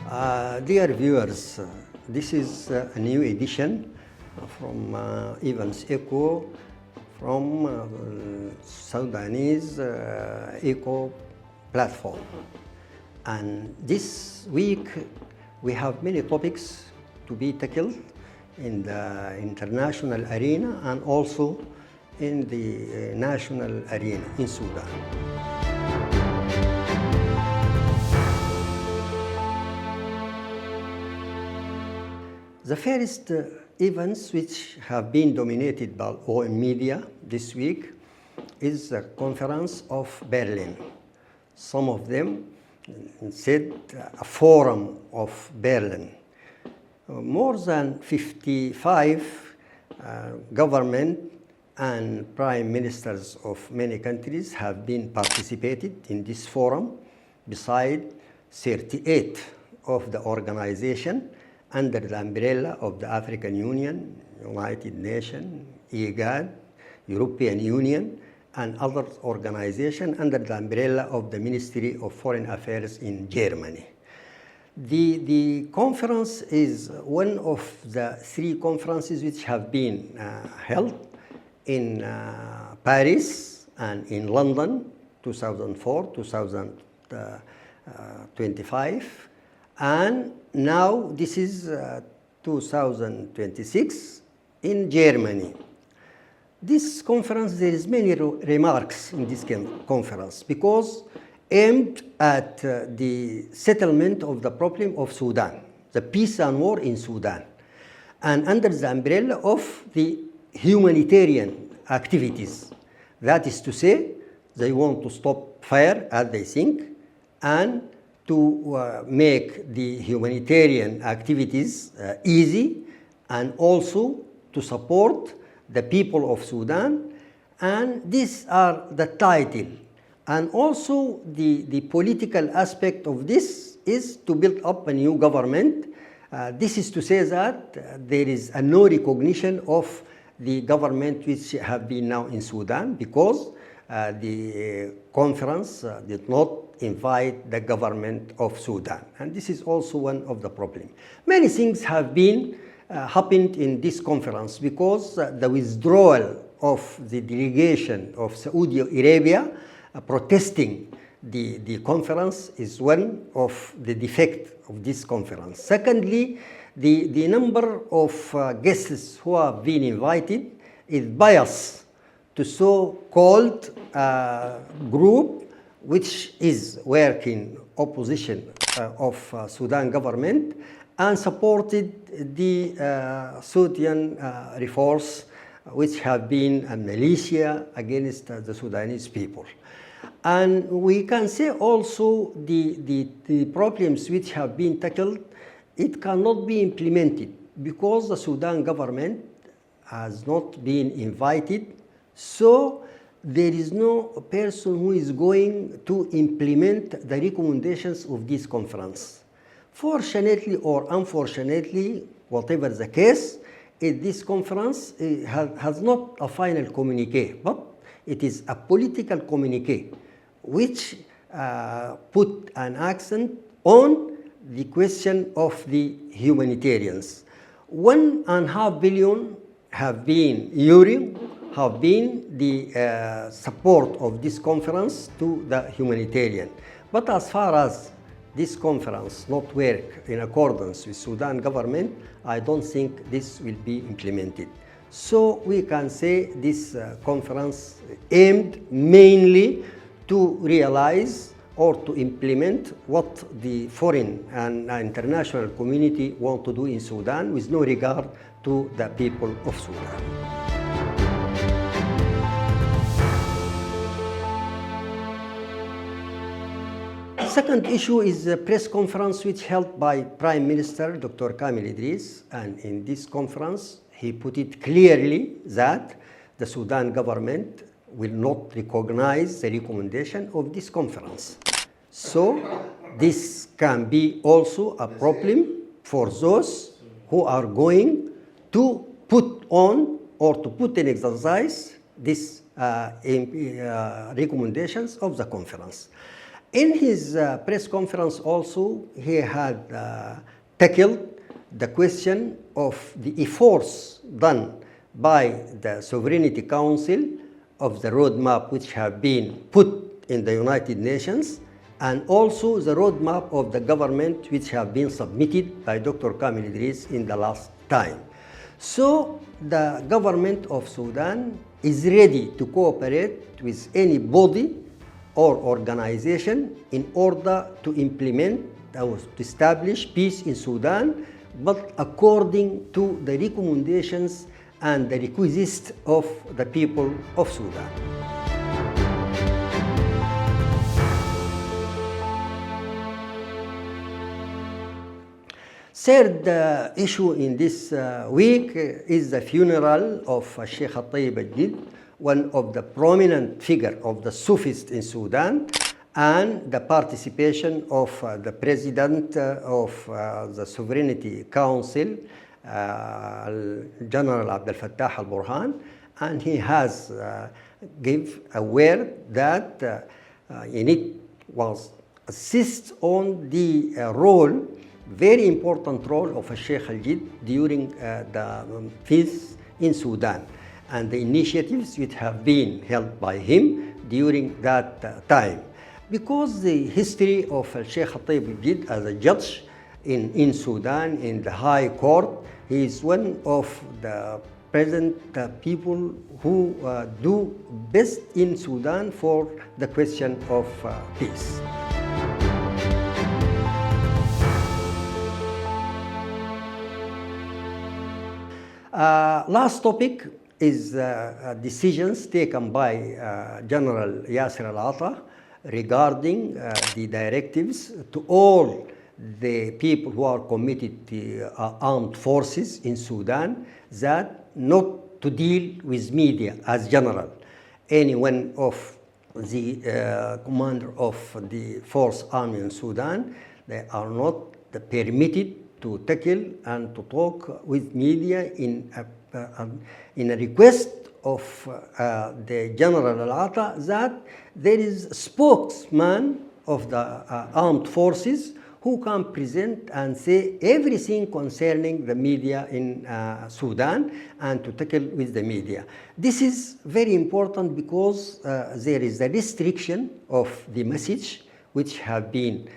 Dear viewers, this is a new edition from Evans Echo from Sudanese Echo platform. And this week we have many topics to be tackled in the international arena and also in the national arena in Sudan. The first events which have been dominated by all media this week is the Conference of Berlin. Some of them said a Forum of Berlin. More than 55 government and prime ministers of many countries have been participated in this forum, beside 38 of the organization under the umbrella of the African Union, United Nations, IGAD, European Union, and other organizations under the umbrella of the Ministry of Foreign Affairs in Germany. The conference is one of the three conferences which have been held in Paris and in London, 2004, 2025, and now this is 2026 in Germany. This conference, there is many remarks in this conference because aimed at the settlement of the problem of Sudan, the peace and war in Sudan, and under the umbrella of the humanitarian activities. That is to say, they want to stop fire, as they think, and to make the humanitarian activities easy, and also to support the people of Sudan. And these are the title. And also the political aspect of this is to build up a new government. This is to say that there is a no recognition of the government which have been now in Sudan, because the conference did not invite the government of Sudan. And this is also one of the problems. Many things have been happened in this conference, because the withdrawal of the delegation of Saudi Arabia protesting the conference is one of the defects of this conference. Secondly, the number of guests who have been invited is biased to so-called group which is working opposition of Sudan government and supported the Sudan reforms which have been a militia against the Sudanese people. And we can say also the problems which have been tackled, it cannot be implemented because the Sudan government has not been invited. So there is no person who is going to implement the recommendations of this conference. Fortunately or unfortunately, whatever the case, this conference has not a final communique, but it is a political communique which put an accent on the question of the humanitarians. 1.5 billion have been euro, have been the support of this conference to the humanitarian. But as far as this conference not work in accordance with Sudan government, I don't think this will be implemented. So we can say this conference aimed mainly to realize or to implement what the foreign and international community want to do in Sudan, with no regard to the people of Sudan. Second issue is the press conference which held by Prime Minister Dr. Kamil Idris, and in this conference he put it clearly that the Sudan government will not recognize the recommendation of this conference. So this can be also a problem for those who are going to put on or to put in exercise these recommendations of the conference. In his press conference also, he had tackled the question of the efforts done by the Sovereignty Council of the roadmap which have been put in the United Nations, and also the roadmap of the government which have been submitted by Dr. Kamil Idris in the last time. So the government of Sudan is ready to cooperate with any body or organization in order to implement or to establish peace in Sudan, but according to the recommendations and the requests of the people of Sudan. Third issue in this week is the funeral of Sheikh Al-Tayyib Al-Jid, one of the prominent figure of the Sufis in Sudan, and the participation of the president of the Sovereignty Council, General Abdel Fattah al-Burhan, and he has give a word that it was assist on the role, very important role of Sheikh Al-Jid during the peace in Sudan, and the initiatives which have been held by him during that time. Because the history of Sheikh Al-Tayyib Al-Jid as a judge in Sudan, in the High Court, he is one of the present people who do best in Sudan for the question of peace. Last topic is decisions taken by General Yasser Al-Attah regarding the directives to all the people who are committed to armed forces in Sudan that not to deal with media as general. Any one of the commander of the force army in Sudan, they are not permitted to tackle and to talk with media in a request of the General Al-Attah that there is a spokesman of the armed forces who can present and say everything concerning the media in Sudan and to tackle with the media. This is very important because there is a restriction of the message which have been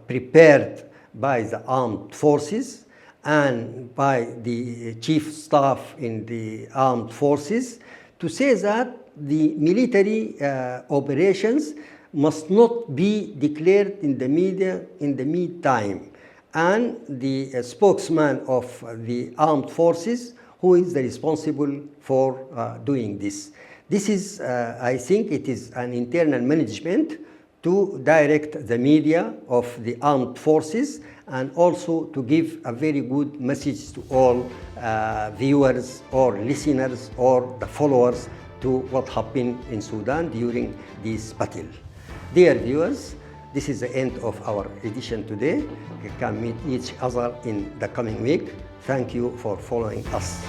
prepared by the armed forces and by the chief staff in the armed forces to say that the military operations must not be declared in the media in the meantime. And the spokesman of the armed forces who is the responsible for doing this. This is, I think it is an internal management to direct the media of the armed forces and also to give a very good message to all viewers or listeners or the followers to what happened in Sudan during this battle. Dear viewers, this is the end of our edition today. We can meet each other in the coming week. Thank you for following us.